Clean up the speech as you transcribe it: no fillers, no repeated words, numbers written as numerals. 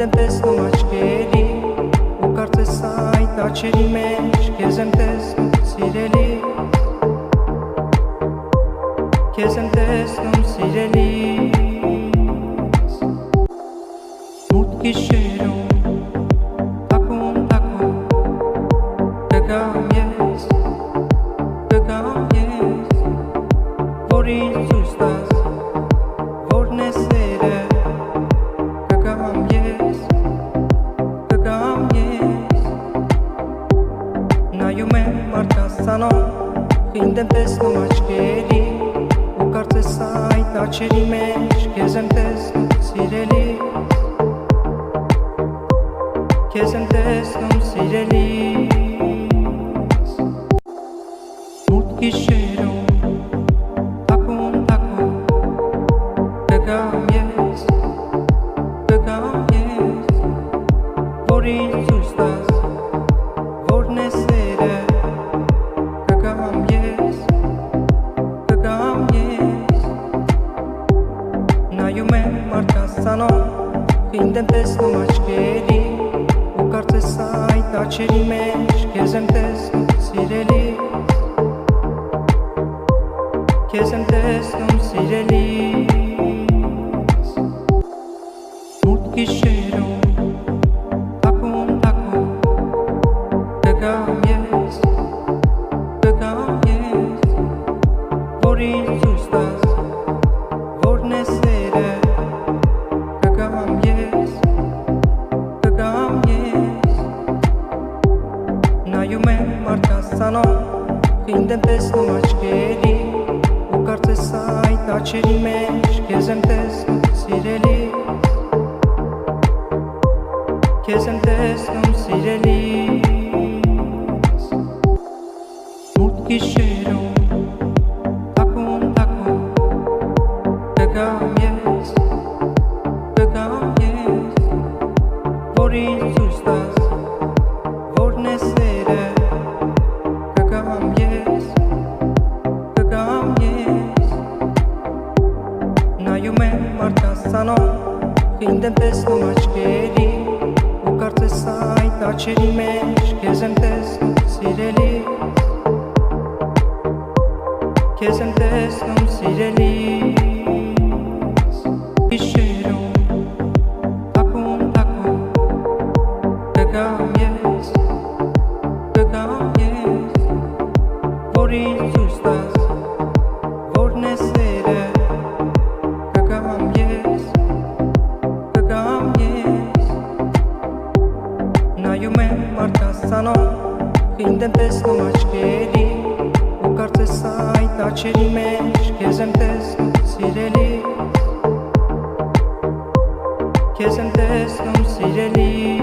Ինձ եմ տեսնում աչքերի ու կարծես այդ աչքերի մեջ քեզ եմ տեսնում սիրելի, քեզ եմ տեսնում սիրելիս, մութ գիշերում թաքուն կգամ ես, որ ինձ ցույց տաս որն է սերը, կգամ ես, նայում եմ մարդկանց ցանոթ, ինձ եմ տեսնում աչքերի ու կարծես այդ աչքերի մեջ քեզ եմ տեսնում սիրելի, քեզ եմ տեսնում սիրելիս, մութ գիշերում թաքուն կգամ ես, որ ինձ ցույց տաս որն է սերը, կգամ ես, նայում եմ մարդկանց ցանոթ, ինձ եմ տեսնում աչքերի ու կարծես այդ աչքերի մեջ քեզ եմ տեսնում սիրելի, քեզ եմ տեսնում սիրելիս, մութ գիշերում թաքուն կգամ ես, որ ինձ ցույց տաս որն է սերը, կգամ ես, նայում եմ մարդկանց ցանոթ, ինձ եմ տեսնում աչքերի ու կարծես այդ աչքերի մեջ քեզ եմ տեսնում սիրելի, քեզ եմ տեսնում սիրելիս, մութ գիշերում թաքուն կգամ ես, որ ինձ ցույց տաս որն է սերը, կգամ ես, նայում եմ մարդկանց ցանոթ, ինձ եմ տեսնում աչքերի ու կարծես այդ աչքերի մեջ քեզ եմ տեսնում սիրելի, քեզ եմ տեսնում սիրելիս, գիշերում թաքուն կգամ ես, որ ինձ ցույց տաս որն է սերը, կգամ ես, նայում եմ մարդկանց ցանոթ, ինձ եմ տեսնում աչքերի ու կարծես այդ աչքերի մեջ քեզ եմ տեսնում սիրելի, քեզ եմ տեսնում սիրելի